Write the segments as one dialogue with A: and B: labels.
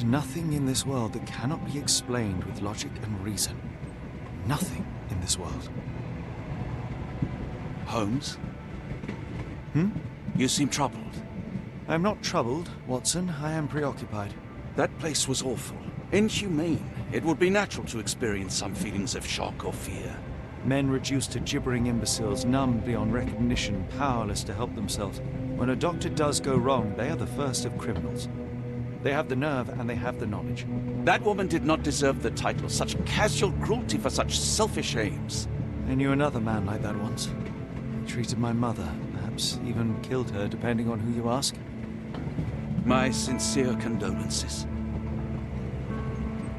A: is nothing in this world that cannot be explained with logic and reason. Nothing in this world.
B: Holmes?
A: Hmm?
B: You seem troubled.
A: I am not troubled, Watson. I am preoccupied.
B: That place was awful. Inhumane. It would be natural to experience some feelings of shock or fear.
A: Men reduced to gibbering imbeciles, numbed beyond recognition, powerless to help themselves. When a doctor does go wrong, they are the first of criminals. They have the nerve and they have the knowledge.
B: That woman did not deserve the title. Such casual cruelty for such selfish aims.
A: I knew another man like that once. He treated my mother, perhaps even killed her, depending on who you ask.
B: My sincere condolences.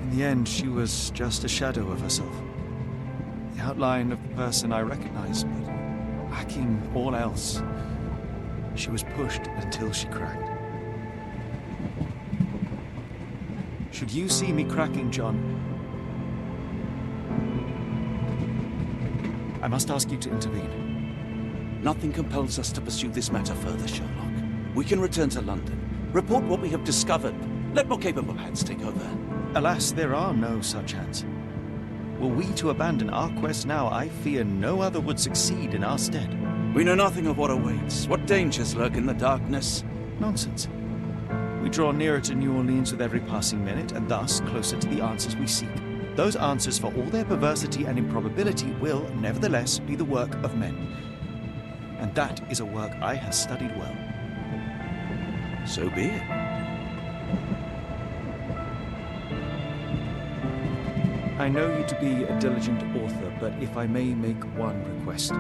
A: In the end, she was just a shadow of herself. The outline of the person I recognized, but lacking all else. She was pushed until she cracked. Should you see me cracking, John, I must ask you to intervene.
B: Nothing compels us to pursue this matter further, Sherlock. We can return to London, report what we have discovered. Let more capable hands take over.
A: Alas, there are no such hands. Were we to abandon our quest now, I fear no other would succeed in our stead.
B: We know nothing of what awaits, what dangers lurk in the darkness.
A: Nonsense. We draw nearer to New Orleans with every passing minute, and thus closer to the answers we seek. Those answers, for all their perversity and improbability, will, nevertheless, be the work of men. And that is a work I have studied well.
B: So be it.
A: I know you to be a diligent author, but if I may make one request.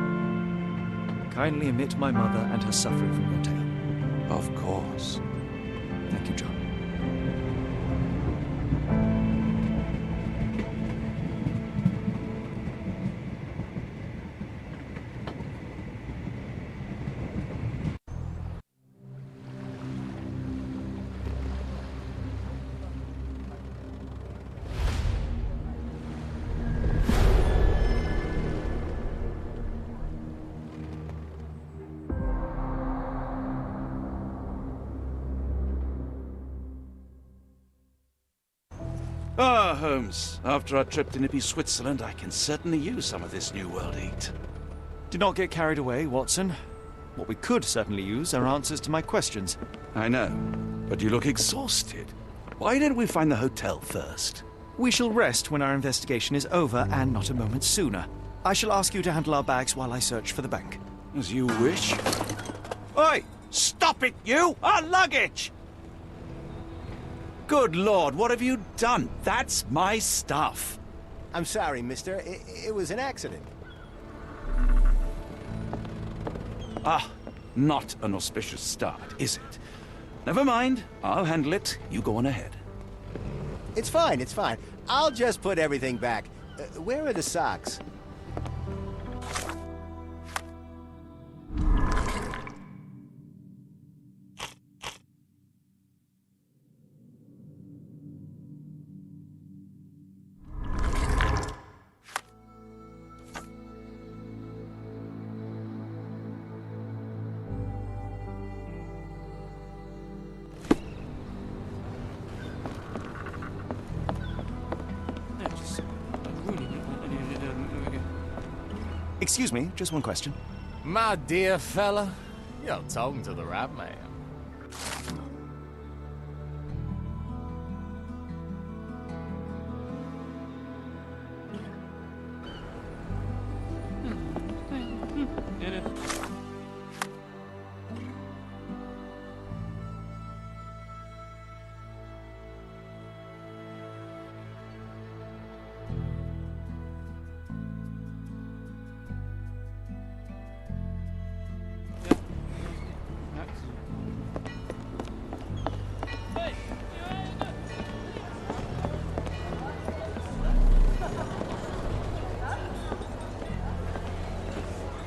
A: Kindly omit my mother and her suffering from your tale.
B: Of course.
A: Thank you, John.
B: Ah, Holmes. After our trip to nippy Switzerland, I can certainly use some of this New World heat.
A: Do not get carried away, Watson. What we could certainly use are answers to my questions.
B: I know, but you look exhausted. Why didn't we find the hotel first?
A: We shall rest when our investigation is over, and not a moment sooner. I shall ask you to handle our bags while I search for the bank.
B: As you wish. Oi! Stop it, you! Our luggage! Good Lord, what have you done? That's my stuff.
C: I'm sorry, mister. It was an accident.
B: Ah, not an auspicious start, is it? Never mind. I'll handle it. You go on ahead.
C: It's fine, it's fine. I'll just put everything back. Where are the socks?
A: Excuse me, just one question.
D: My dear fella, you're talking to the right man.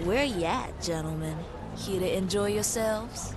E: Where you at, gentlemen? Here to enjoy yourselves?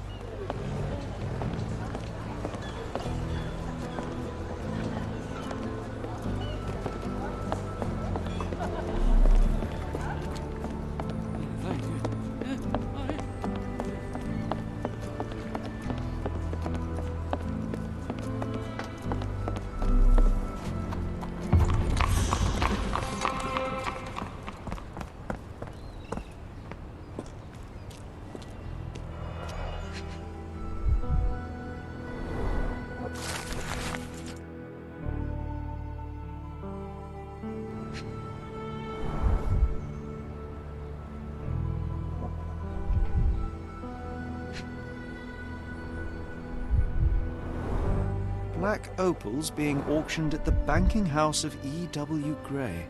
A: Black opals being auctioned at the banking house of E.W. Gray.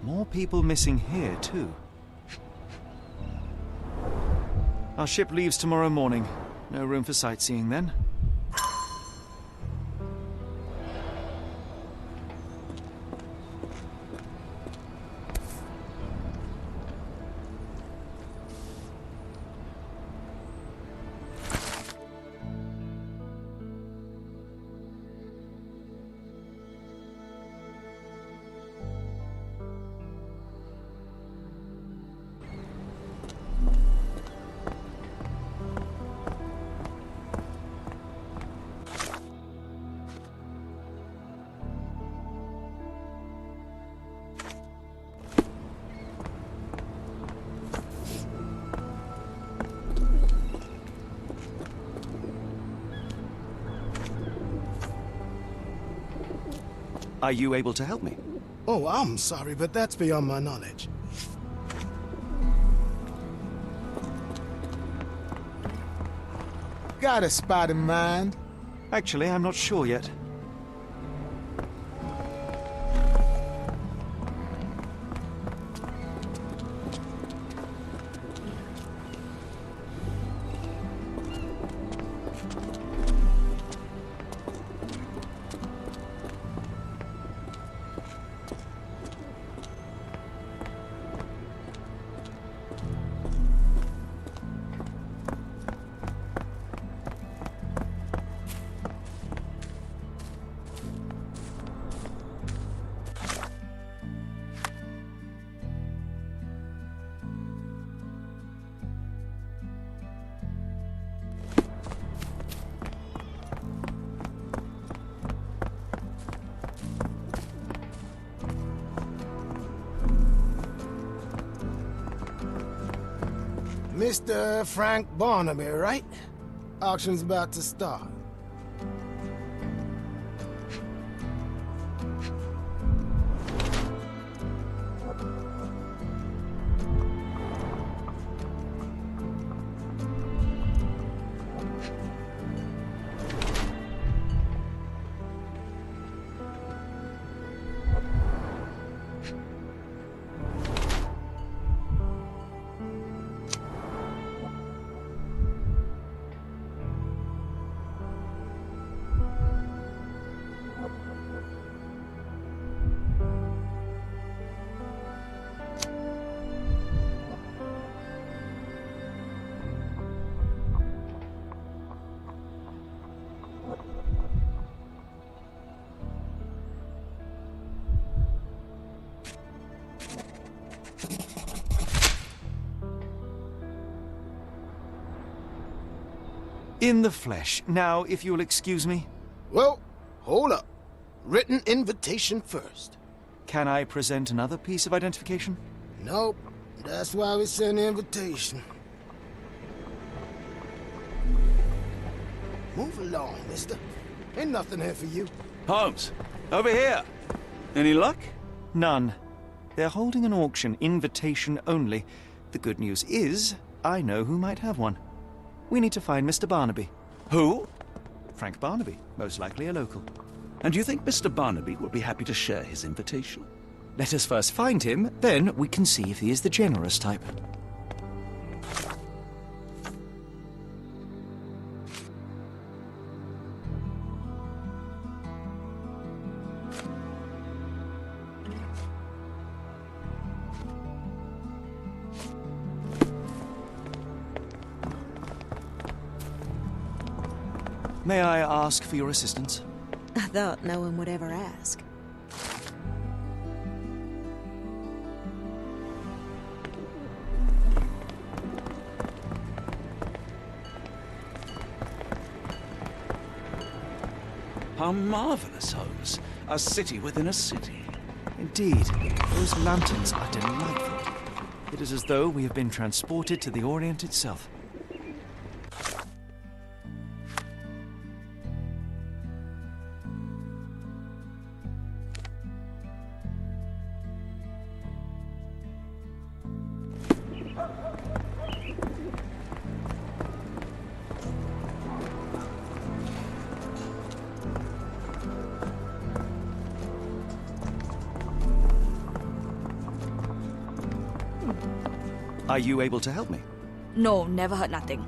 A: More people missing here, too. Our ship leaves tomorrow morning. No room for sightseeing then. Are you able to help me?
F: Oh, I'm sorry, but that's beyond my knowledge. Got a spot in mind?
A: Actually, I'm not sure yet.
F: Mr. Frank Barnaby, right? Auction's about to start.
A: In the flesh. Now, if you'll excuse me.
F: Well, hold up. Written invitation first.
A: Can I present another piece of identification?
F: Nope. That's why we send the invitation. Move along, mister. Ain't nothing here for you.
B: Holmes, over here. Any luck?
A: None. They're holding an auction, invitation only. The good news is, I know who might have one. We need to find Mr. Barnaby.
B: Who?
A: Frank Barnaby, most likely a local.
B: And do you think Mr. Barnaby would be happy to share his invitation?
A: Let us first find him, then we can see if he is the generous type. May I ask for your assistance?
E: I thought no one would ever ask.
B: How marvelous, Holmes. A city within a city.
A: Indeed, those lanterns are delightful. It is as though we have been transported to the Orient itself. Are you able to help me?
E: No, never heard nothing.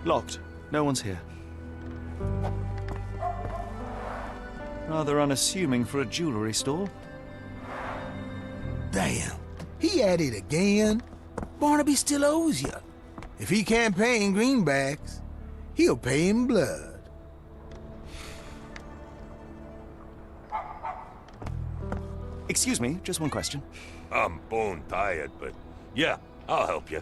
A: Locked. No one's here. Rather unassuming for a jewelry store.
F: Damn. He at it again. Barnaby still owes you. If he can't pay in greenbacks, he'll pay in blood.
A: Excuse me, just one question.
G: I'm bone tired, but yeah, I'll help you.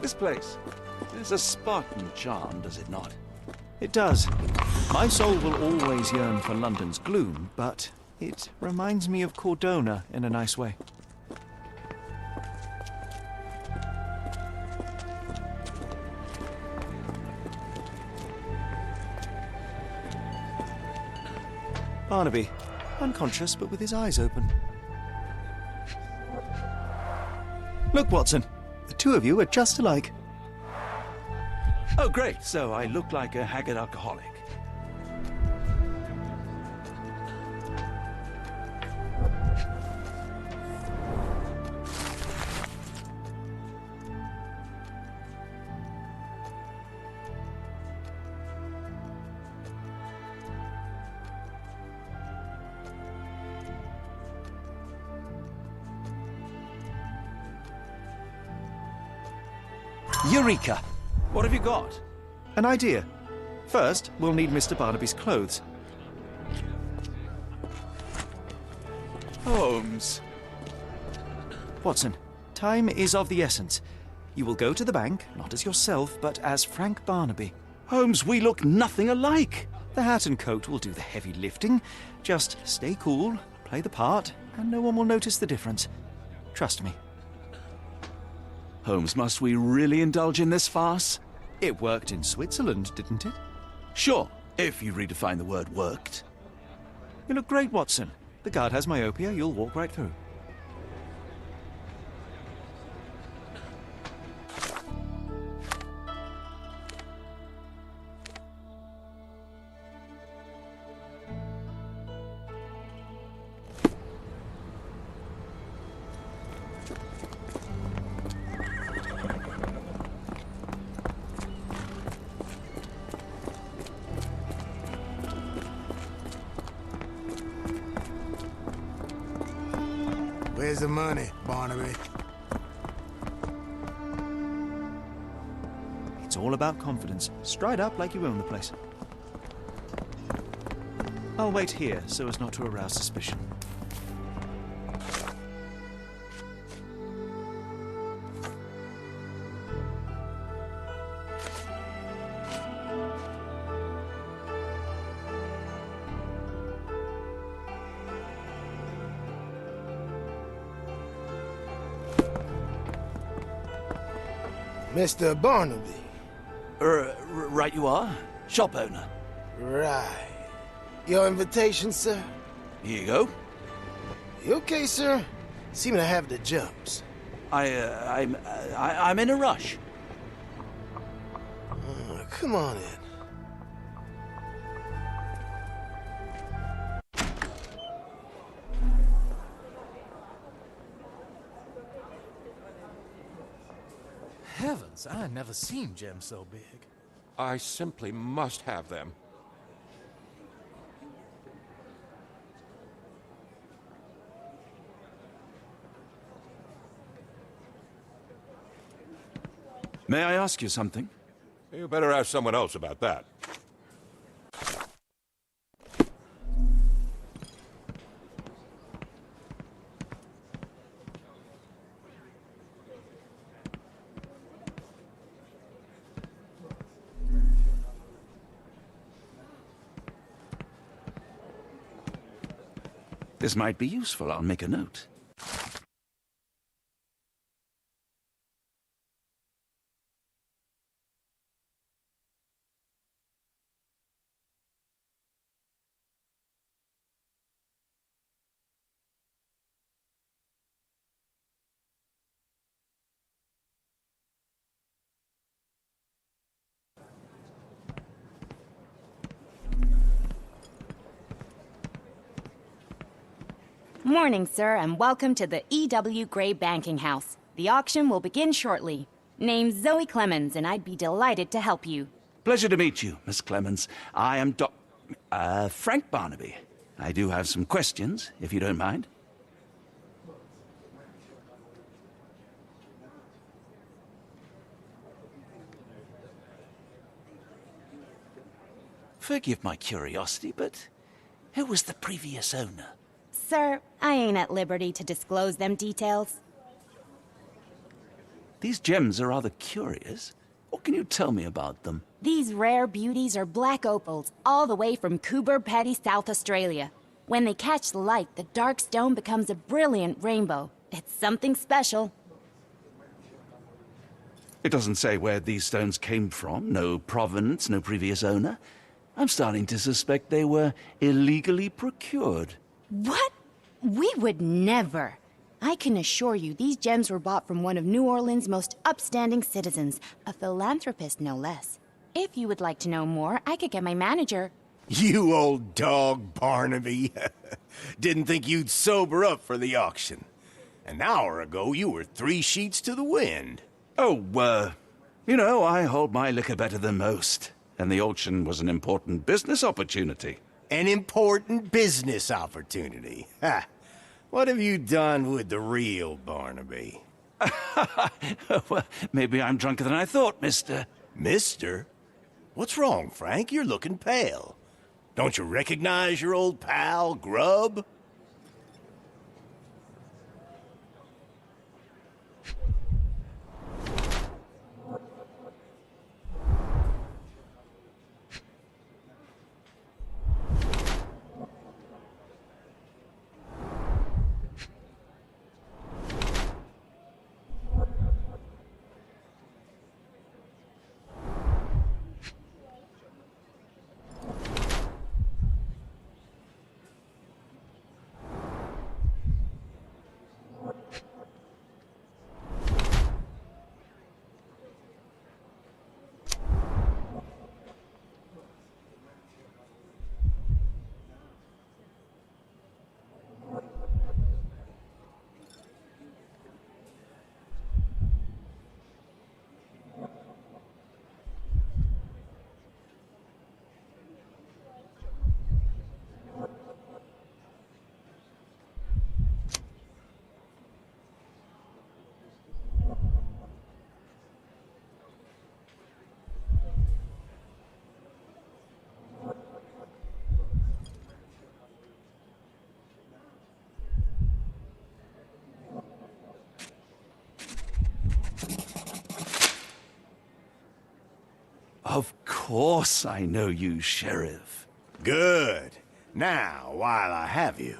B: This place, there's a Spartan charm, does it not?
A: It does. My soul will always yearn for London's gloom, but it reminds me of Cordona in a nice way. Barnaby, unconscious but with his eyes open. Look, Watson. The two of you are just alike.
B: Oh, great. So I look like a haggard alcoholic.
A: Eureka!
B: What have you got?
A: An idea. First, we'll need Mr. Barnaby's clothes.
B: Holmes.
A: Watson, time is of the essence. You will go to the bank, not as yourself, but as Frank Barnaby.
B: Holmes, we look nothing alike.
A: The hat and coat will do the heavy lifting. Just stay cool, play the part, and no one will notice the difference. Trust me.
B: Holmes, must we really indulge in this farce?
A: It worked in Switzerland, didn't it?
B: Sure, if you redefine the word worked.
A: You look great, Watson. The guard has myopia, you'll walk right through.
F: Where's the money, Barnaby?
A: It's all about confidence. Stride up like you own the place. I'll wait here so as not to arouse suspicion.
F: Mr. Barnaby.
B: Right you are. Shop owner.
F: Right.
H: Your invitation, sir?
B: Here you go.
H: You okay, sir? Seem to have the jumps.
B: I'm in a rush.
H: Come on in.
D: Heavens, I never seen gems so big.
G: I simply must have them.
B: May I ask you something?
G: You better ask someone else about that.
B: This might be useful. I'll make a note.
I: Morning, sir, and welcome to the E.W. Gray Banking House. The auction will begin shortly. Name's Zoe Clemens, and I'd be delighted to help you.
B: Pleasure to meet you, Miss Clemens. I am Frank Barnaby. I do have some questions, if you don't mind. Forgive my curiosity, but who was the previous owner?
I: Sir, I ain't at liberty to disclose them details.
B: These gems are rather curious. What can you tell me about them?
I: These rare beauties are black opals, all the way from Coober Pedy, South Australia. When they catch the light, the dark stone becomes a brilliant rainbow. It's something special.
B: It doesn't say where these stones came from. No provenance, no previous owner. I'm starting to suspect they were illegally procured.
I: What? We would never. I can assure you these gems were bought from one of New Orleans' most upstanding citizens, a philanthropist no less. If you would like to know more, I could get my manager.
C: You old dog, Barnaby. Didn't think you'd sober up for the auction. An hour ago, you were 3 sheets to the wind.
B: Oh, you know, I hold my liquor better than most. And the auction was an important business opportunity.
C: An important business opportunity. Ha! What have you done with the real Barnaby?
B: Well, maybe I'm drunker than I thought, mister.
C: Mister? What's wrong, Frank? You're looking pale. Don't you recognize your old pal, Grub?
B: Of course I know you, Sheriff.
C: Good. Now, while I have you,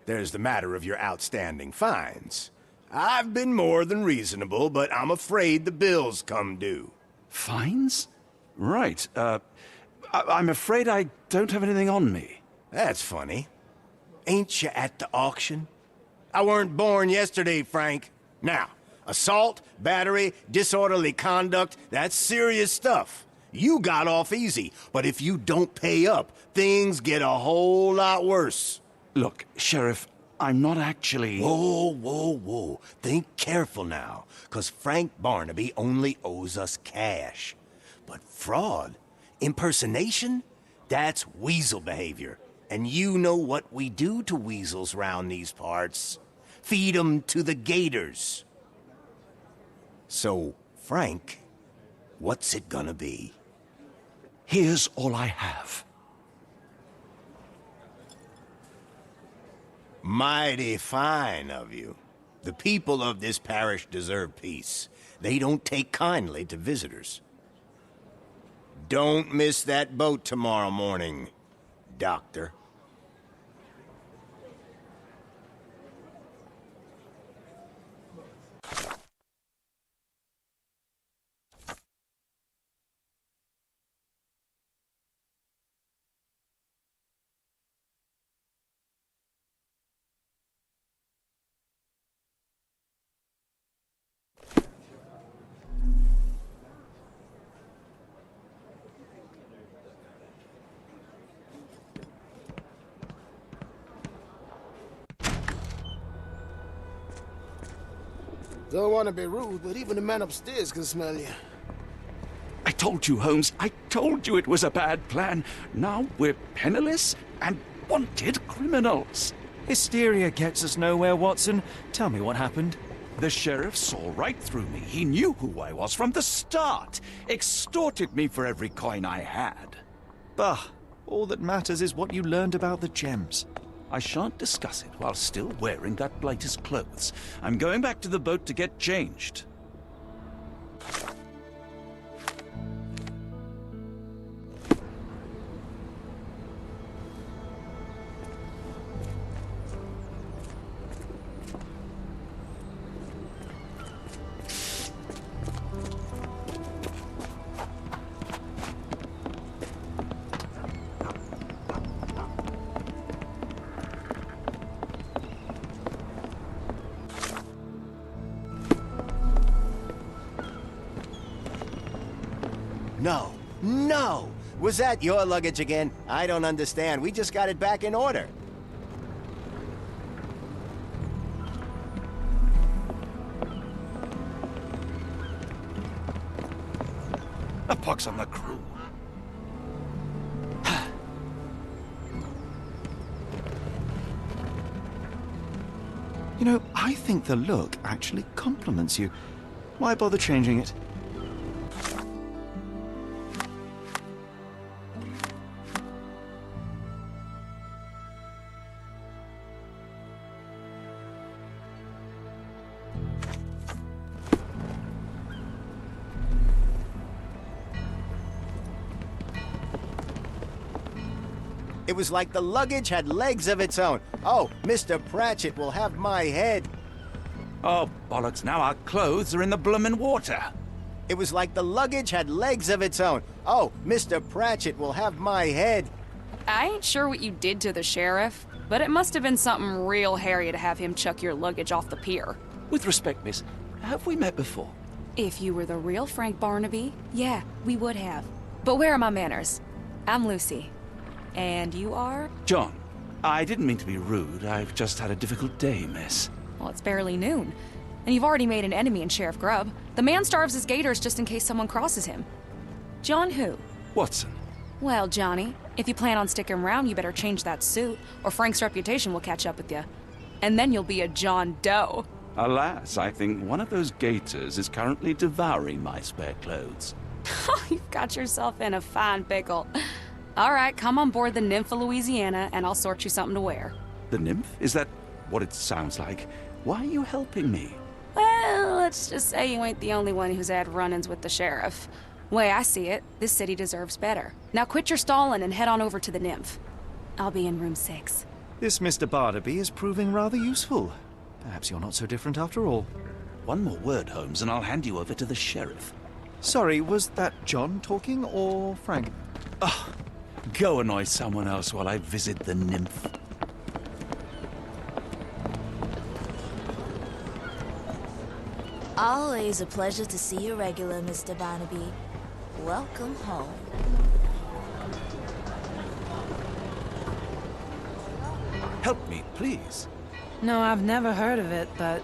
C: there's the matter of your outstanding fines. I've been more than reasonable, but I'm afraid the bills come due.
B: Fines? Right, I'm afraid I don't have anything on me.
C: That's funny. Ain't you at the auction? I weren't born yesterday, Frank. Now, assault, battery, disorderly conduct, that's serious stuff. You got off easy, but if you don't pay up, things get a whole lot worse.
B: Look, Sheriff, I'm not actually...
C: Whoa, whoa, whoa. Think careful now, 'cause Frank Barnaby only owes us cash. But fraud, impersonation, that's weasel behavior. And you know what we do to weasels round these parts. Feed 'em to the gators. So, Frank, what's it gonna be?
B: Here's all I have.
C: Mighty fine of you. The people of this parish deserve peace. They don't take kindly to visitors. Don't miss that boat tomorrow morning, Doctor.
H: Don't want to be rude, but even the man upstairs can smell you.
B: I told you, Holmes. I told you it was a bad plan. Now we're penniless and wanted criminals.
A: Hysteria gets us nowhere, Watson. Tell me what happened.
B: The sheriff saw right through me. He knew who I was from the start. Extorted me for every coin I had.
A: Bah, all that matters is what you learned about the gems.
B: I shan't discuss it while still wearing that blighter's clothes. I'm going back to the boat to get changed.
C: No, no! Was that your luggage again? I don't understand. We just got it back in order.
B: A pox on the crew.
A: You know, I think the look actually compliments you. Why bother changing it?
C: It was like the luggage had legs of its own. Oh, Mr. Pratchett will have my head.
B: Oh, bollocks, now our clothes are in the bloomin' water.
C: It was like the luggage had legs of its own. Oh, Mr. Pratchett will have my head.
J: I ain't sure what you did to the sheriff, but it must have been something real hairy to have him chuck your luggage off the pier.
B: With respect, miss, have we met before?
J: If you were the real Frank Barnaby, yeah, we would have. But where are my manners? I'm Lucy. And you are?
B: John, I didn't mean to be rude. I've just had a difficult day, miss.
J: Well, it's barely noon. And you've already made an enemy in Sheriff Grubb. The man starves his gators just in case someone crosses him. John who?
B: Watson.
J: Well, Johnny, if you plan on sticking around, you better change that suit, or Frank's reputation will catch up with you. And then you'll be a John Doe.
B: Alas, I think one of those gators is currently devouring my spare clothes.
J: You've got yourself in a fine pickle. All right, come on board the Nymph of Louisiana, and I'll sort you something to wear.
B: The nymph? Is that what it sounds like? Why are you helping me?
J: Well, let's just say you ain't the only one who's had run-ins with the sheriff. Way I see it, this city deserves better. Now quit your stalling and head on over to the Nymph. I'll be in room 6.
A: This Mr. Barnaby is proving rather useful. Perhaps you're not so different after all.
B: One more word, Holmes, and I'll hand you over to the sheriff.
A: Sorry, was that John talking or Frank?
B: Go annoy someone else while I visit the nymph.
E: Always a pleasure to see you regular, Mr. Barnaby. Welcome home.
B: Help me, please.
K: No, I've never heard of it, but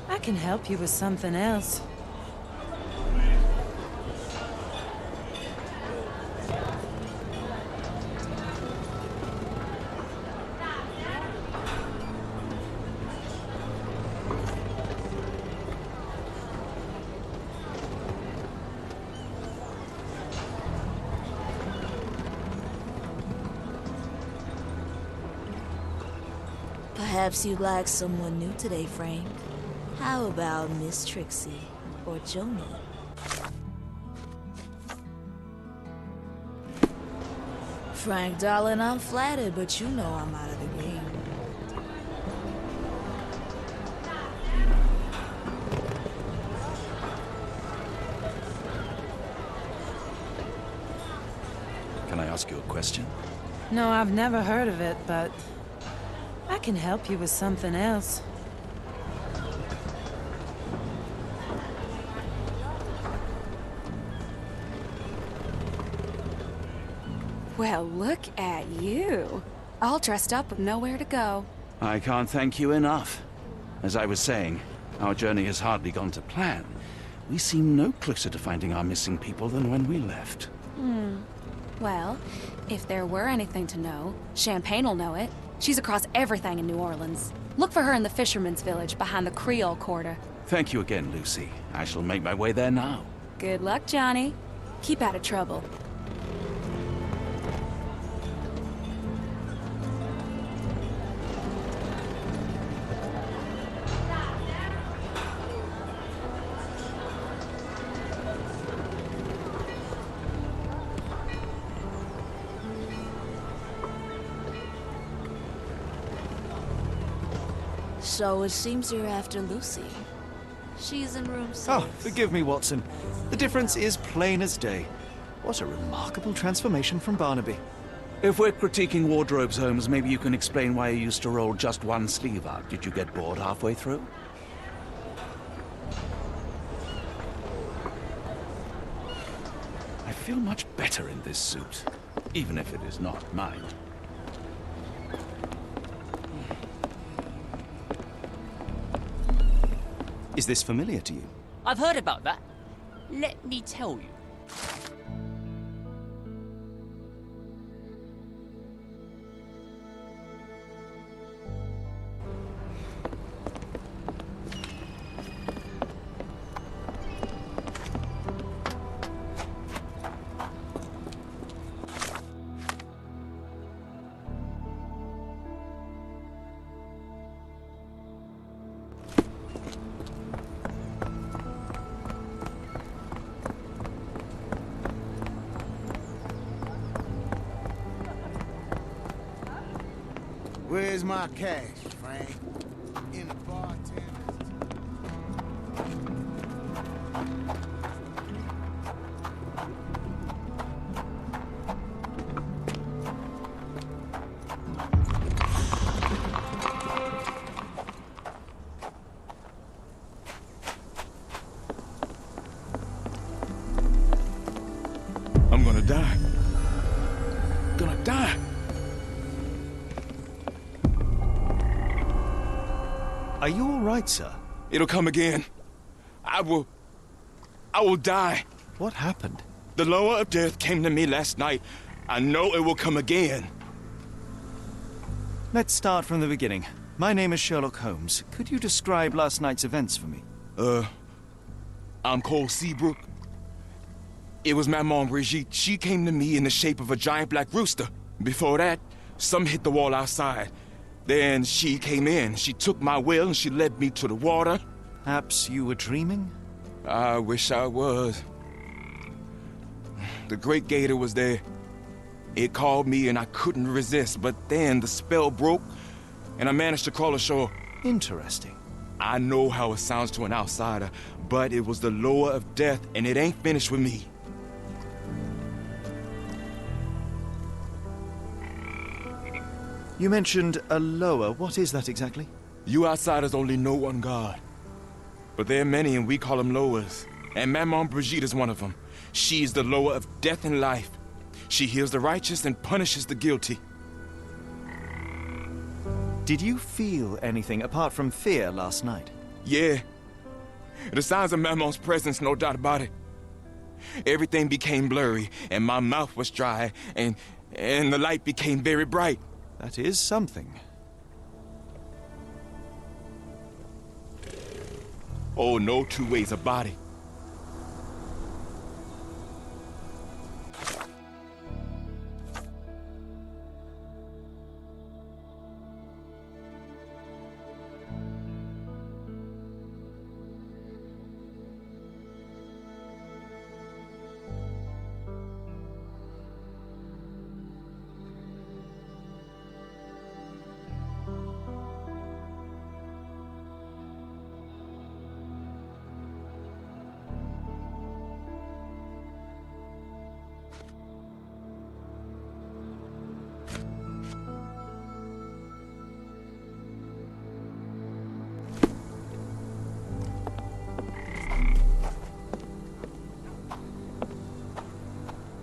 K: I can help you with something else.
E: Perhaps you'd like someone new today, Frank. How about Miss Trixie or Joni? Frank, darling, I'm flattered, but you know I'm out of the game.
B: Can I ask you a question?
K: No, I've never heard of it, but I can help you with something else.
J: Well, look at you. All dressed up with nowhere to go.
B: I can't thank you enough. As I was saying, our journey has hardly gone to plan. We seem no closer to finding our missing people than when we left.
J: Well, if there were anything to know, Champagne'll know it. She's across everything in New Orleans. Look for her in the fisherman's village behind the Creole Quarter.
B: Thank you again, Lucy. I shall make my way there now.
J: Good luck, Johnny. Keep out of trouble.
E: So it seems you're after Lucy. She's in room 6.
A: Oh, forgive me, Watson. The difference is plain as day. What a remarkable transformation from Barnaby.
B: If we're critiquing wardrobes, Holmes, maybe you can explain why you used to roll just one sleeve up. Did you get bored halfway through? I feel much better in this suit, even if it is not mine.
A: Is this familiar to you?
L: I've heard about that. Let me tell you.
F: Where's my cash, Frank? In the bartender.
M: I'm gonna die. Gonna die.
A: Are you all right, sir?
M: It'll come again. I will die.
A: What happened?
M: The lower of death came to me last night. I know it will come again.
A: Let's start from the beginning. My name is Sherlock Holmes. Could you describe last night's events for me?
M: I'm Cole Seabrook. It was Maman Brigitte. She came to me in the shape of a giant black rooster. Before that, some hit the wall outside. Then she came in. She took my will and she led me to the water.
A: Perhaps you were dreaming?
M: I wish I was. The Great Gator was there. It called me and I couldn't resist, but then the spell broke and I managed to crawl ashore.
A: Interesting.
M: I know how it sounds to an outsider, but it was the lower of death and it ain't finished with me.
A: You mentioned a lower. What is that exactly?
M: You outsiders only know one God. But there are many, and we call them lowers. And Maman Brigitte is one of them. She is the lower of death and life. She heals the righteous and punishes the guilty.
A: Did you feel anything apart from fear last night?
M: Yeah. The signs of Maman's presence, no doubt about it. Everything became blurry, and my mouth was dry, and the light became very bright.
A: That is something.
M: Oh, no two ways about it.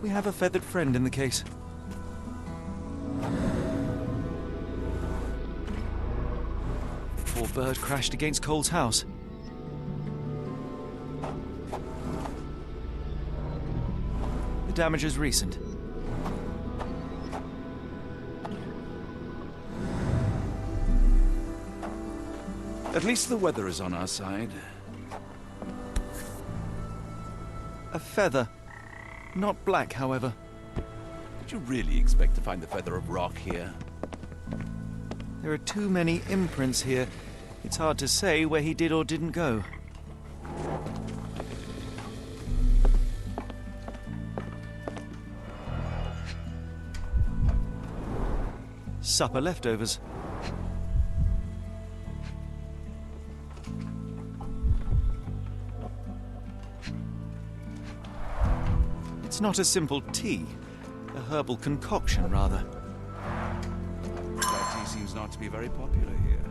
A: We have a feathered friend in the case. Poor bird crashed against Cole's house. The damage is recent.
B: At least the weather is on our side.
A: A feather. Not black, however.
B: Did you really expect to find the feather of rock here?
A: There are too many imprints here. It's hard to say where he did or didn't go. Supper leftovers. It's not a simple tea. A herbal concoction, rather.
B: That tea seems not to be very popular here.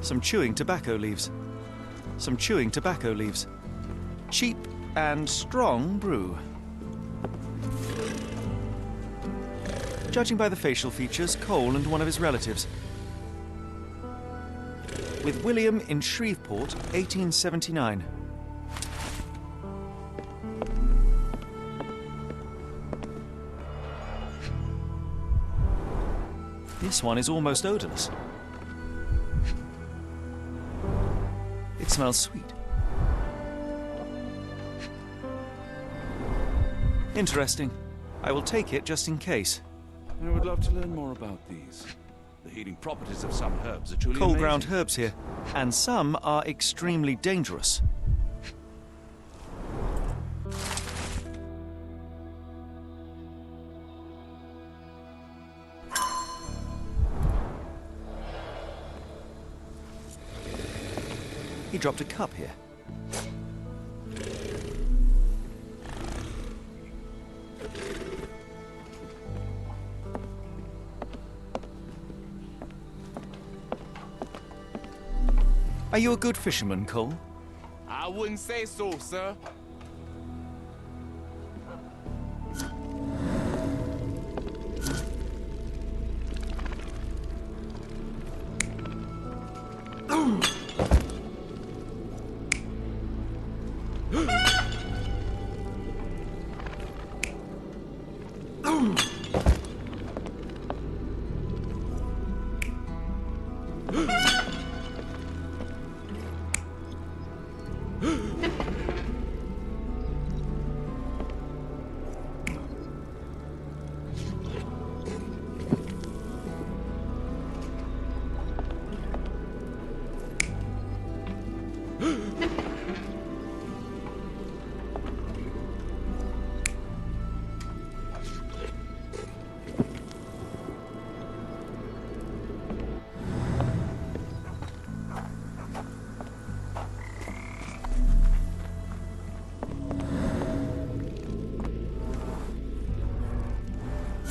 A: Some chewing tobacco leaves. Some chewing tobacco leaves. Cheap and strong brew. Judging by the facial features, Cole and one of his relatives. With William in Shreveport, 1879. This one is almost odorless. It smells sweet. Interesting. I will take it just in case.
B: I would love to learn more about these. The healing properties of some herbs are truly
A: Cold
B: amazing.
A: ground herbs here, and some are extremely dangerous. He dropped a cup here. Are you a good fisherman, Cole?
M: I wouldn't say so, sir.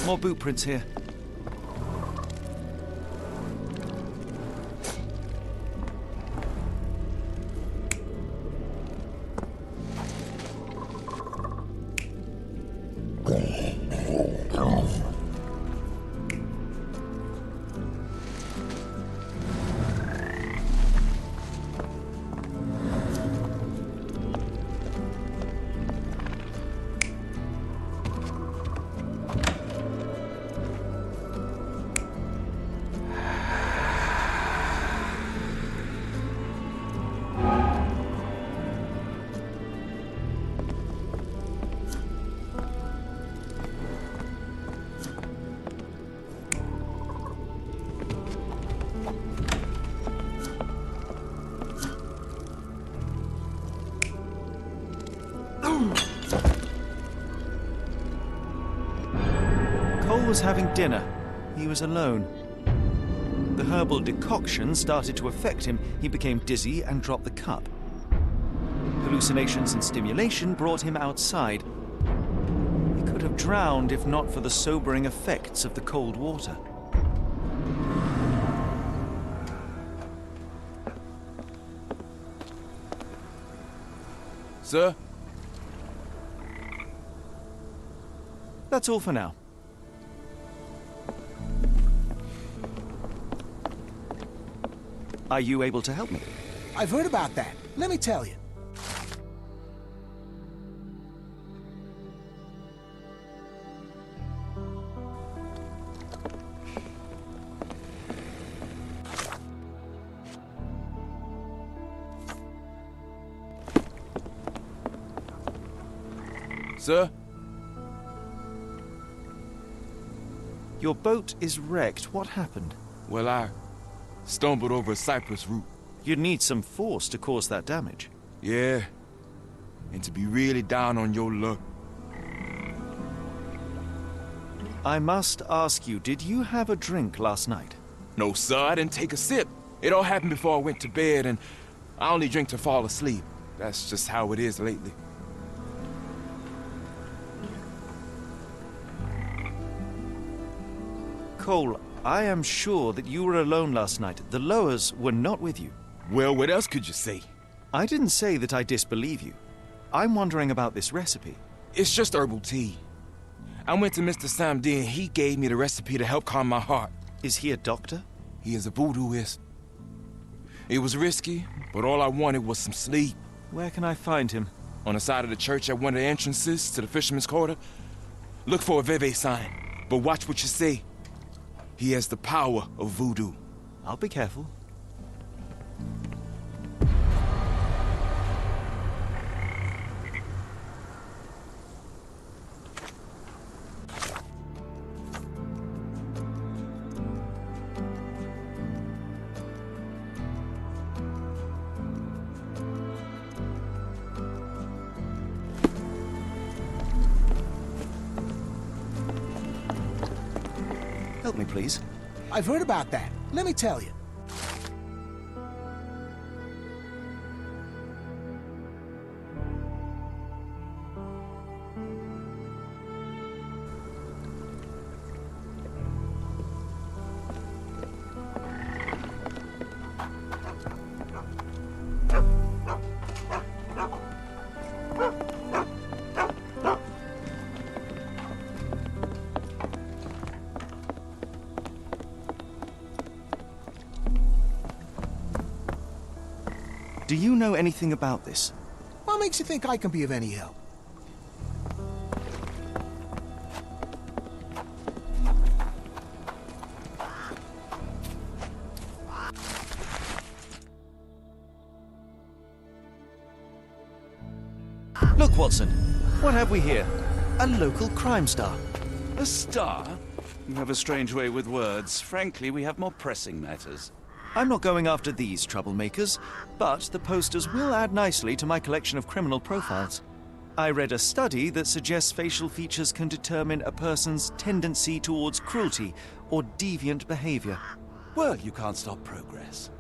A: More boot prints here. Cole was having dinner. He was alone. The herbal decoction started to affect him. He became dizzy and dropped the cup. Hallucinations and stimulation brought him outside. He could have drowned if not for the sobering effects of the cold water.
M: Sir?
A: That's all for now. Are you able to help me?
F: I've heard about that. Let me tell you.
M: Sir?
A: Your boat is wrecked. What happened?
M: Well, I stumbled over a cypress root.
A: You'd need some force to cause that damage.
M: Yeah. And to be really down on your luck.
A: I must ask you, did you have a drink last night?
M: No, sir, I didn't take a sip. It all happened before I went to bed, and I only drink to fall asleep. That's just how it is lately.
A: Cole, I am sure that you were alone last night. The Lowers were not with you.
M: Well, what else could you say?
A: I didn't say that I disbelieve you. I'm wondering about this recipe.
M: It's just herbal tea. I went to Mr. Samdi and he gave me the recipe to help calm my heart.
A: Is he a doctor?
M: He is a voodooist. It was risky, but all I wanted was some sleep.
A: Where can I find him?
M: On the side of the church at one of the entrances to the Fisherman's Quarter. Look for a Veve sign, but watch what you say. He has the power of voodoo.
A: I'll be careful. Help me, please.
F: I've heard about that. Let me tell you.
A: Do you know anything about this?
F: What makes you think I can be of any help?
A: Look, Watson. What have we here? A local crime star.
B: A star? You have a strange way with words. Frankly, we have more pressing matters.
A: I'm not going after these troublemakers, but the posters will add nicely to my collection of criminal profiles. I read a study that suggests facial features can determine a person's tendency towards cruelty or deviant behavior.
B: Well, you can't stop progress.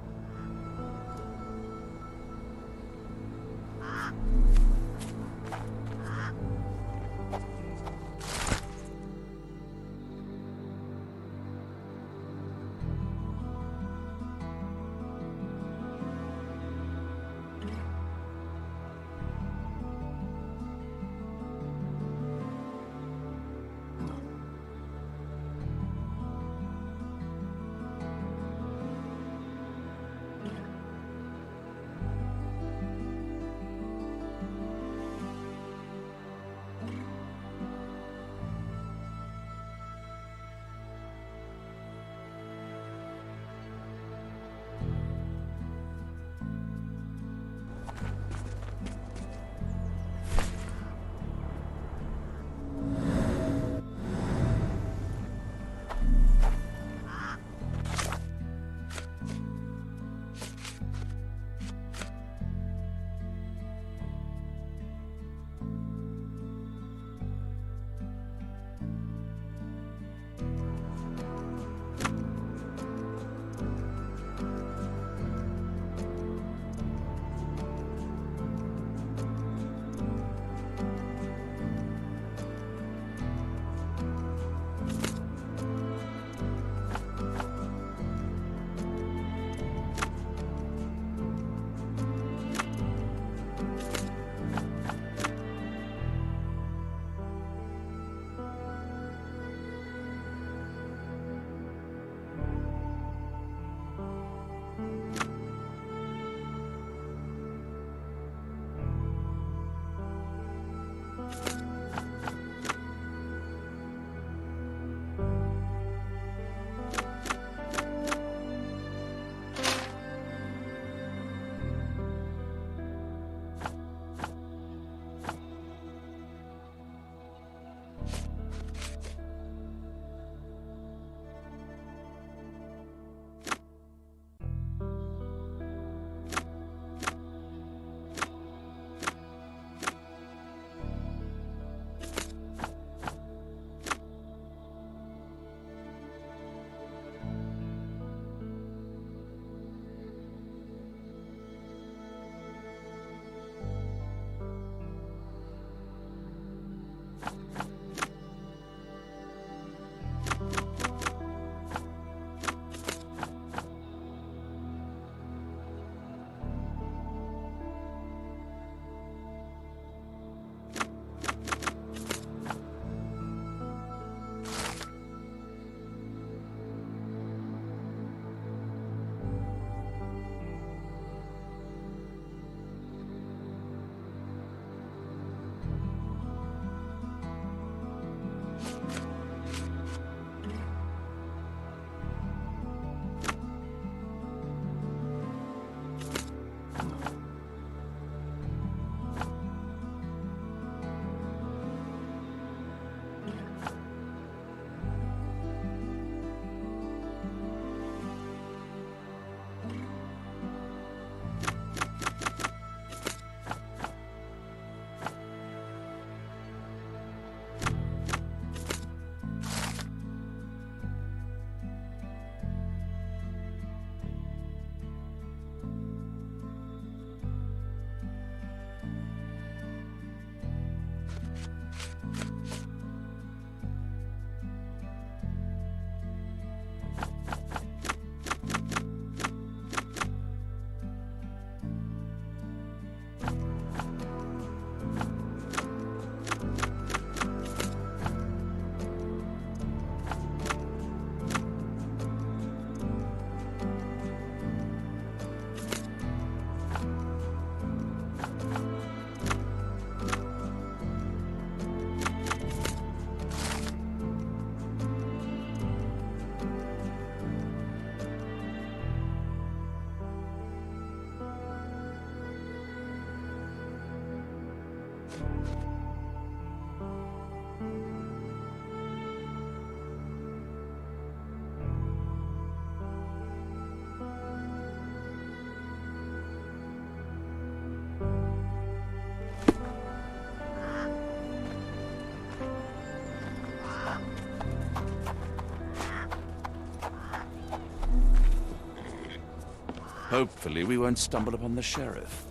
B: Hopefully we won't stumble upon the sheriff.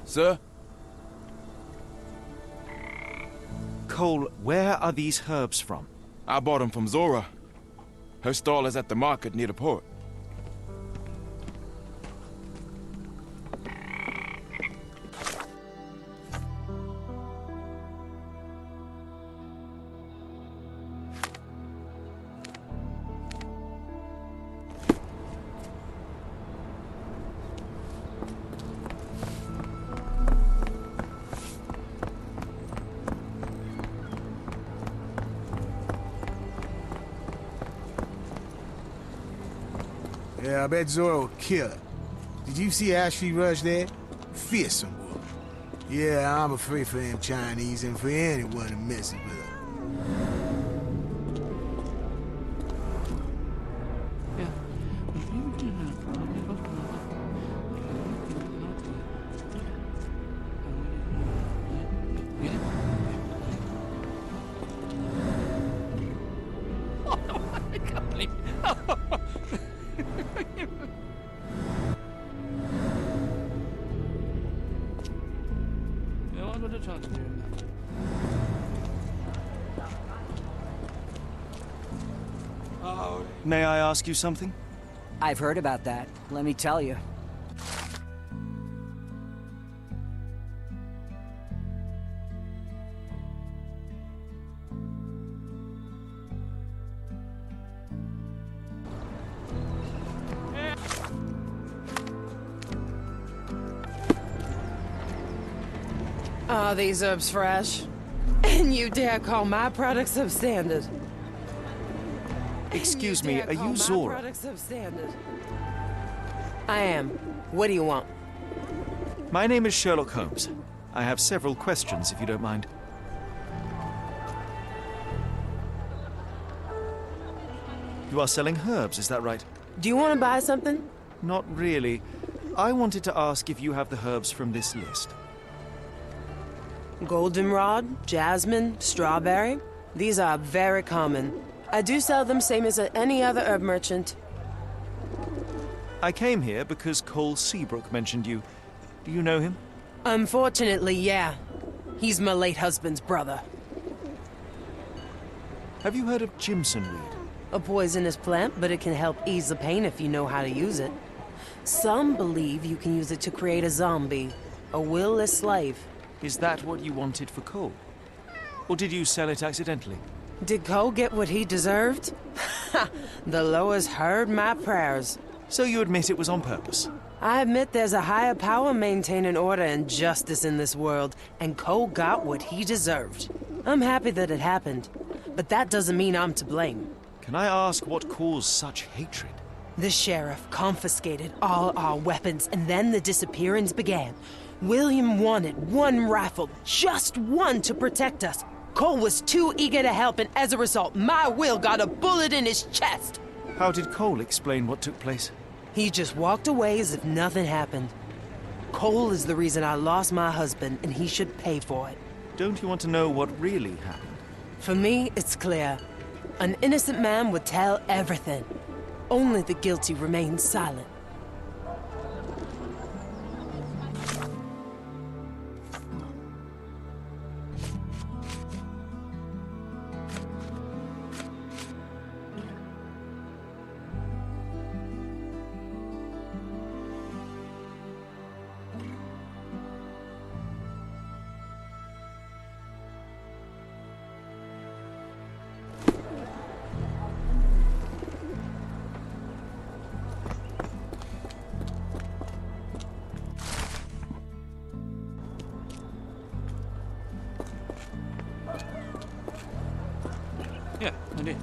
M: Sir?
A: Cole, where are these herbs from?
M: I bought them from Zora. Her stall is at the market near the port.
F: Yeah, I bet Zora will kill her. Did you see how she rushed there? Fearsome woman. Yeah, I'm afraid for them Chinese and for anyone who messes with her.
A: May I ask you something?
N: I've heard about that. Let me tell you.
K: Are these herbs fresh? And you dare call my products substandard?
A: Excuse me, are you Zora?
K: I am. What do you want?
A: My name is Sherlock Holmes. I have several questions, if you don't mind. You are selling herbs, is that right?
K: Do you want to buy something?
A: Not really. I wanted to ask if you have the herbs from this list.
K: Goldenrod, jasmine, strawberry. These are very common. I do sell them same as any other herb merchant.
A: I came here because Cole Seabrook mentioned you. Do you know him?
K: Unfortunately, yeah. He's my late husband's brother.
A: Have you heard of Jimson weed?
K: A poisonous plant, but it can help ease the pain if you know how to use it. Some believe you can use it to create a zombie, a will-less slave.
A: Is that what you wanted for Cole? Or did you sell it accidentally?
K: Did Cole get what he deserved? The Loas heard my prayers.
A: So you admit it was on purpose?
K: I admit there's a higher power maintaining order and justice in this world, and Cole got what he deserved. I'm happy that it happened, but that doesn't mean I'm to blame.
A: Can I ask what caused such hatred?
K: The sheriff confiscated all our weapons, and then the disappearance began. William wanted one rifle, just one, to protect us. Cole was too eager to help, and as a result, my Will got a bullet in his chest.
A: How did Cole explain what took place?
K: He just walked away as if nothing happened. Cole is the reason I lost my husband, and he should pay for it.
A: Don't you want to know what really happened?
K: For me, it's clear. An innocent man would tell everything. Only the guilty remain silent.
L: Yeah, I did.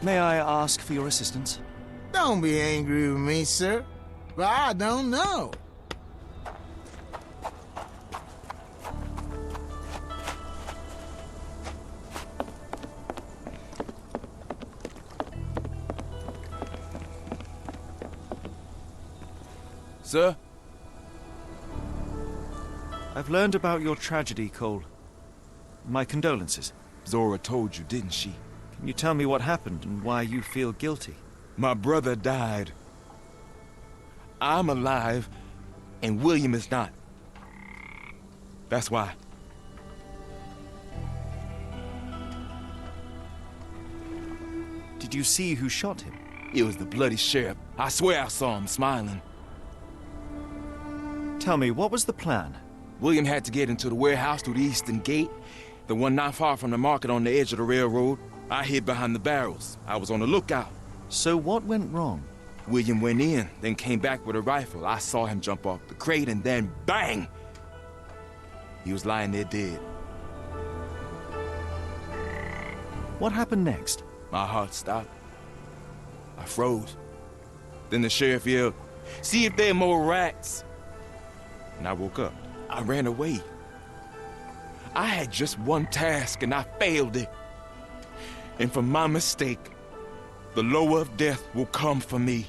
A: May I ask for your assistance?
F: Don't be angry with me, sir, but I don't know.
M: Sir?
A: I've learned about your tragedy, Cole. My condolences.
M: Zora told you, didn't she?
A: Can you tell me what happened and why you feel guilty?
M: My brother died. I'm alive, and William is not. That's why.
A: Did you see who shot him?
M: It was the bloody sheriff. I swear I saw him smiling.
A: Tell me, what was the plan?
M: William had to get into the warehouse through the eastern gate, the one not far from the market on the edge of the railroad. I hid behind the barrels. I was on the lookout.
A: So what went wrong?
M: William went in, then came back with a rifle. I saw him jump off the crate, and then bang! He was lying there dead.
A: What happened next?
M: My heart stopped. I froze. Then the sheriff yelled, "See if there are more rats!" And I woke up. I ran away. I had just one task, and I failed it. And for my mistake, the lower of death will come for me.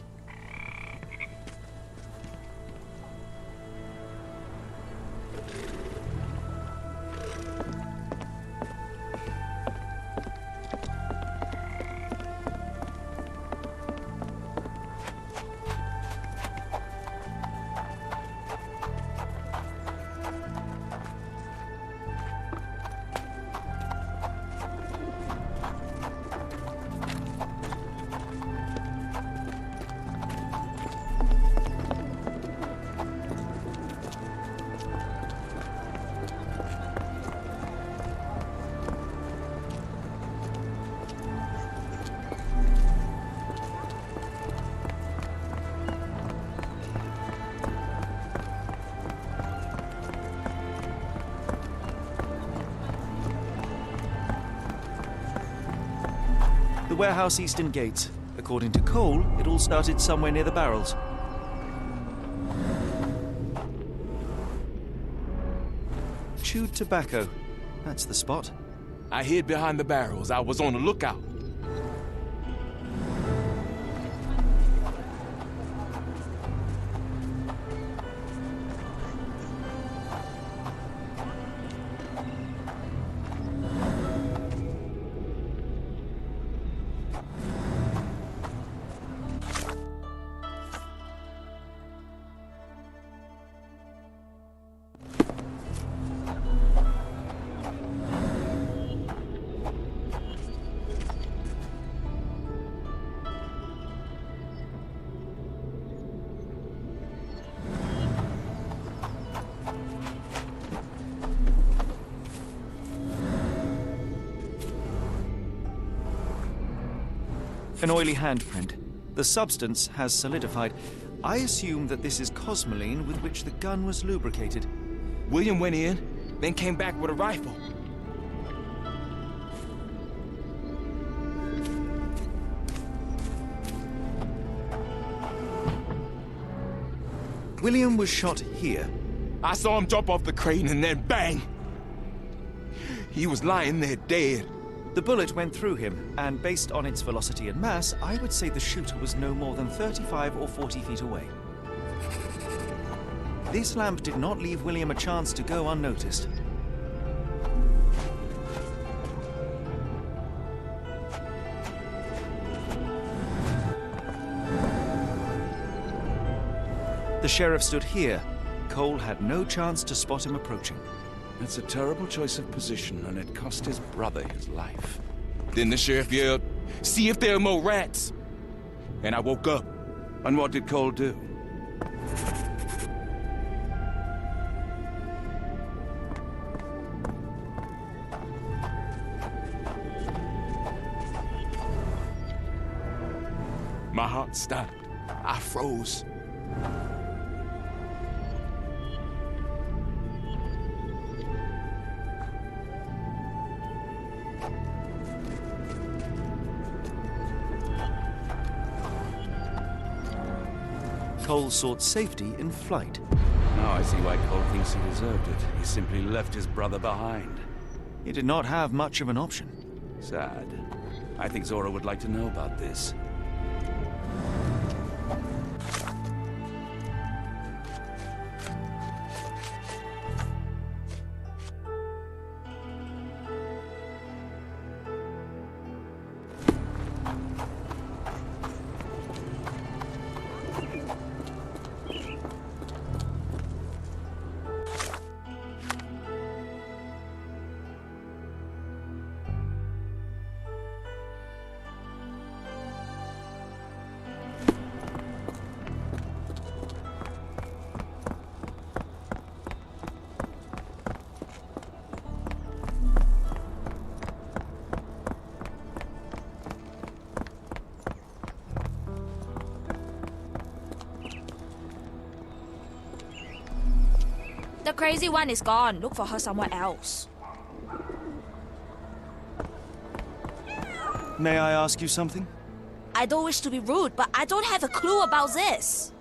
A: The warehouse eastern gate. According to Cole, it all started somewhere near the barrels. Chewed tobacco. That's the spot.
M: I hid behind the barrels. I was on the lookout.
A: An oily handprint. The substance has solidified. I assume that this is cosmoline with which the gun was lubricated.
M: William went in, then came back with a rifle.
A: William was shot here.
M: I saw him jump off the crane and then bang! He was lying there dead.
A: The bullet went through him, and based on its velocity and mass, I would say the shooter was no more than 35 or 40 feet away. This lamp did not leave William a chance to go unnoticed. The sheriff stood here. Cole had no chance to spot him approaching.
B: It's a terrible choice of position, and it cost his brother his life.
M: Then the sheriff yelled, "See if there are more rats!" And I woke up.
B: And what did Cole do?
M: My heart stopped. I froze.
A: Cole sought safety in flight.
B: Now I see why Cole thinks he deserved it. He simply left his brother behind.
A: He did not have much of an option.
B: Sad. I think Zora would like to know about this.
E: The crazy one is gone. Look for her somewhere else.
A: May I ask you something?
E: I don't wish to be rude, but I don't have a clue about this.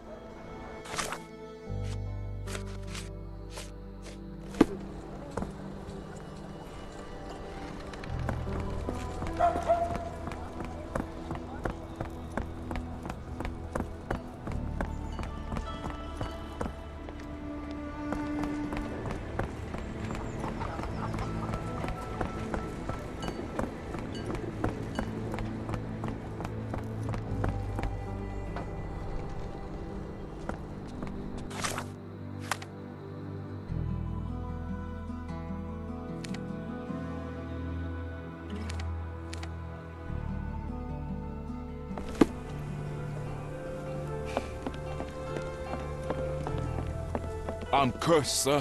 M: I'm cursed, sir.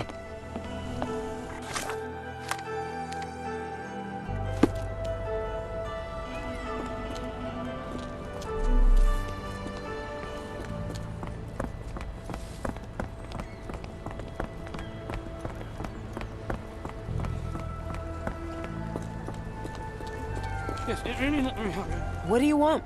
K: What do you want?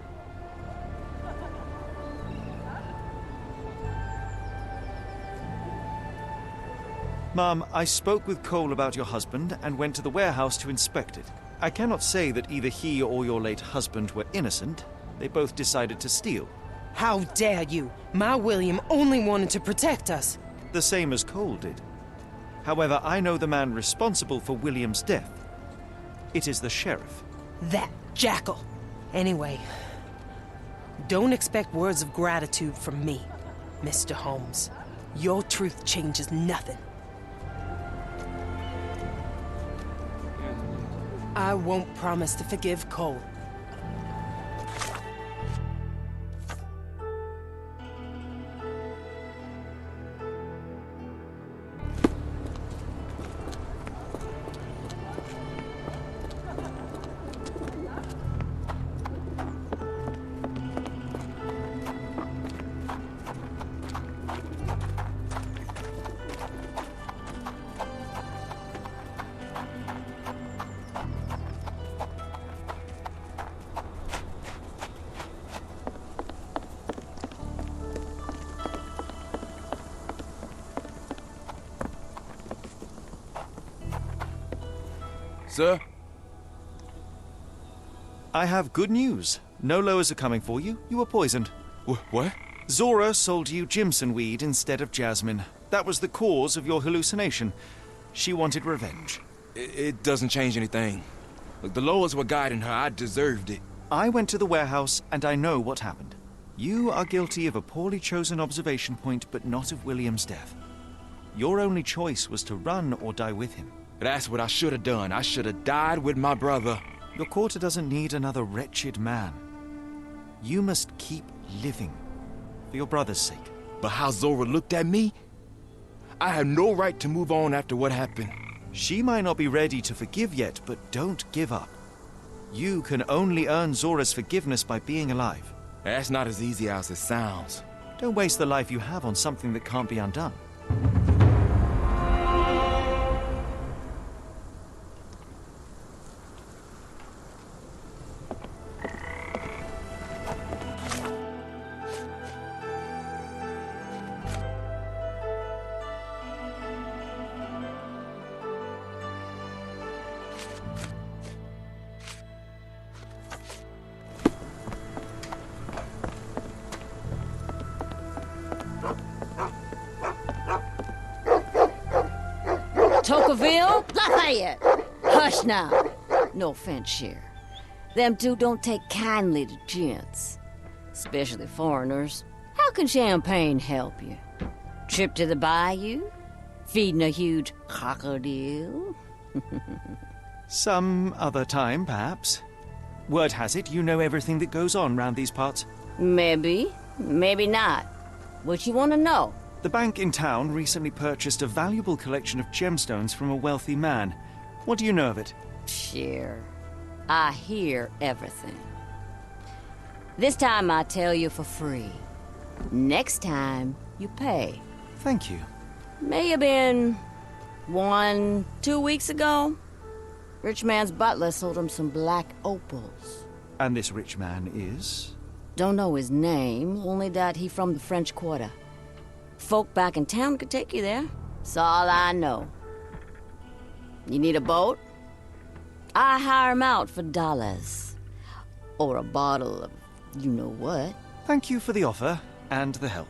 A: Ma'am, I spoke with Cole about your husband and went to the warehouse to inspect it. I cannot say that either he or your late husband were innocent. They both decided to steal.
K: How dare you? My William only wanted to protect us.
A: The same as Cole did. However, I know the man responsible for William's death. It is the sheriff.
K: That jackal. Anyway, don't expect words of gratitude from me, Mr. Holmes. Your truth changes nothing. I won't promise to forgive Cole.
M: Sir?
A: I have good news. No lowers are coming for you. You were poisoned.
M: What?
A: Zora sold you Jimson weed instead of jasmine. That was the cause of your hallucination. She wanted revenge.
M: It doesn't change anything. Look, the lowers were guiding her. I deserved it.
A: I went to the warehouse and I know what happened. You are guilty of a poorly chosen observation point, but not of William's death. Your only choice was to run or die with him.
M: That's what I should have done. I should have died with my brother.
A: Your quarter doesn't need another wretched man. You must keep living, for your brother's sake.
M: But how Zora looked at me? I have no right to move on after what happened.
A: She might not be ready to forgive yet, but don't give up. You can only earn Zora's forgiveness by being alive.
M: That's not as easy as it sounds.
A: Don't waste the life you have on something that can't be undone.
O: Baskerville? Lafayette! Hush now. No offense, Sheriff. Them two don't take kindly to gents. Especially foreigners. How can champagne help you? Trip to the bayou? Feeding a huge crocodile?
A: Some other time, perhaps. Word has it you know everything that goes on round these parts.
O: Maybe. Maybe not. What you want to know?
A: The bank in town recently purchased a valuable collection of gemstones from a wealthy man. What do you know of it?
O: Sure. I hear everything. This time I tell you for free. Next time, you pay.
A: Thank you.
O: May have been 2 weeks ago. Rich man's butler sold him some black opals.
A: And this rich man is?
O: Don't know his name, only that he from the French Quarter. Folk back in town could take you there. That's all I know. You need a boat? I hire 'em out for dollars. Or a bottle of you-know-what.
A: Thank you for the offer and the help.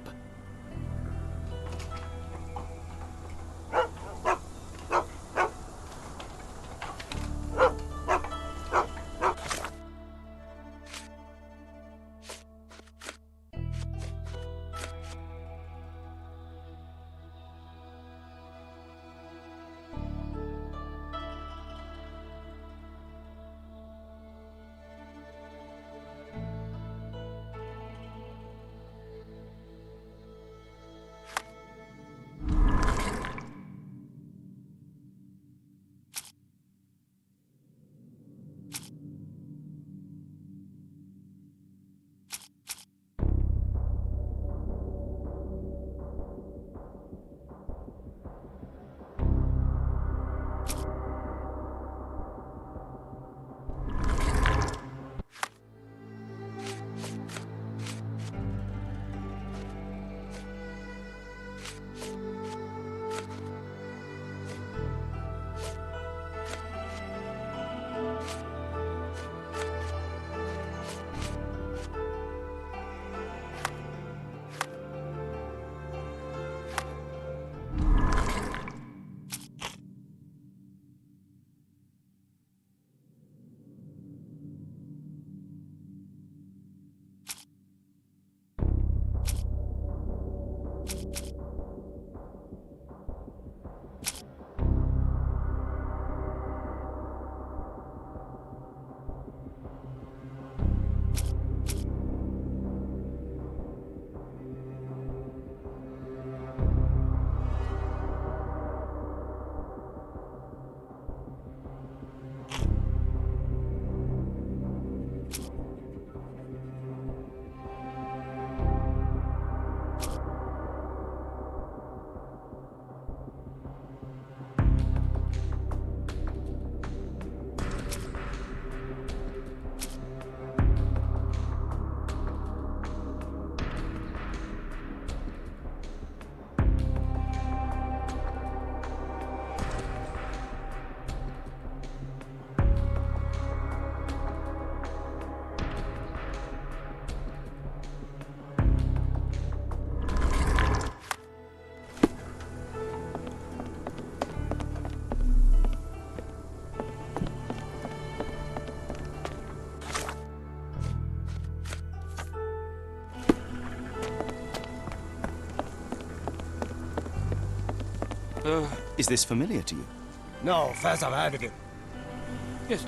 A: Is this familiar to you?
H: No, first I've heard of it.
B: Yes,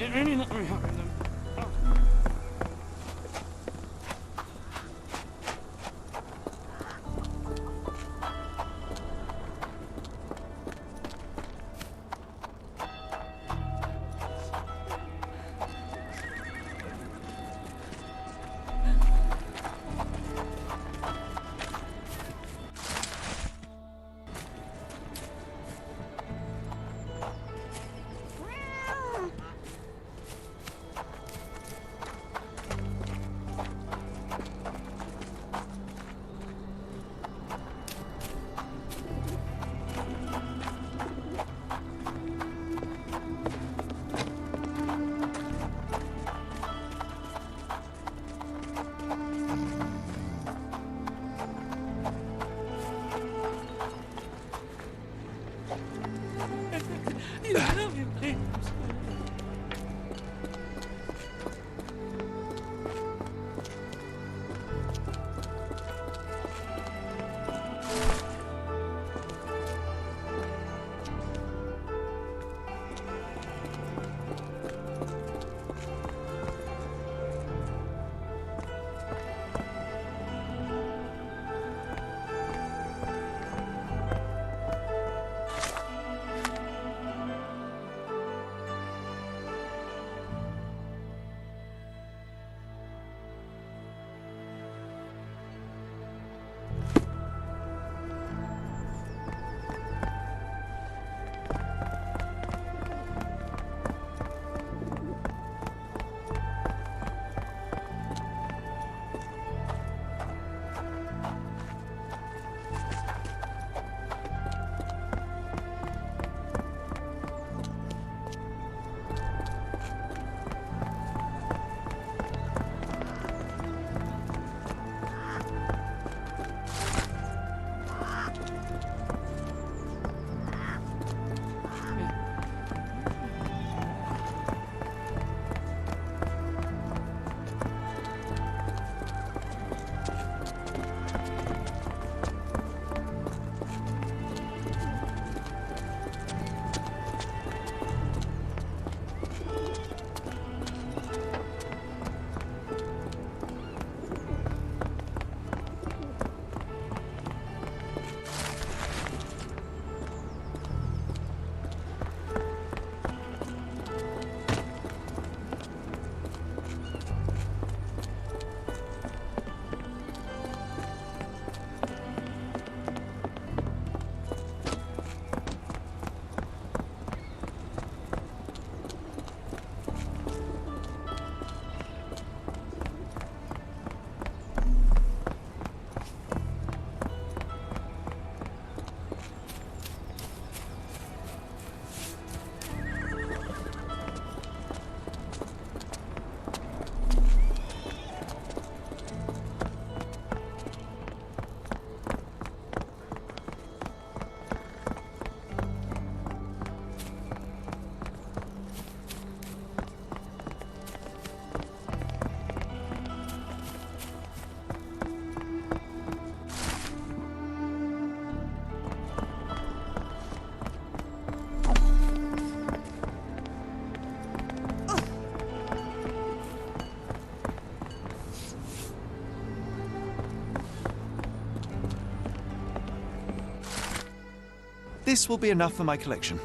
A: This will be enough for my collection.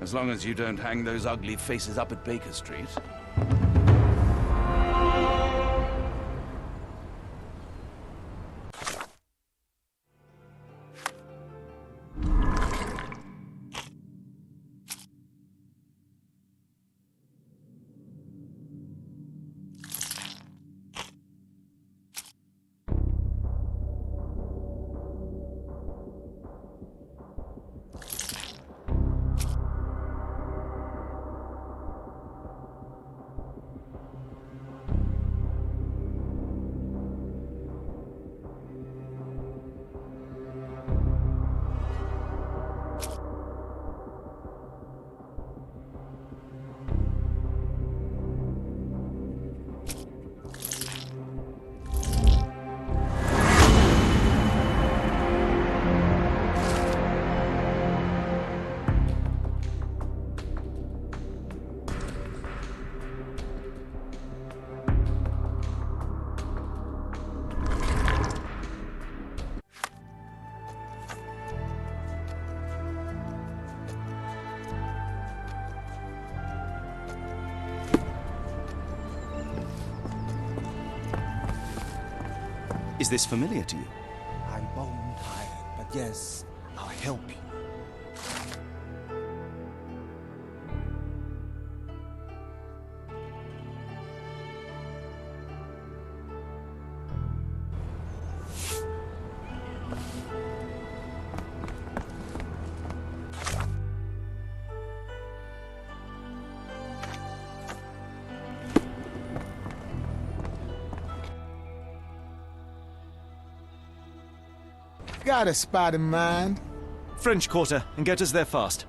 B: As long as you don't hang those ugly faces up at Baker Street.
A: Is this familiar to you?
P: I'm bone tired, but yes, I'll help you.
F: Got a spot in mind.
A: French Quarter, and get us there fast.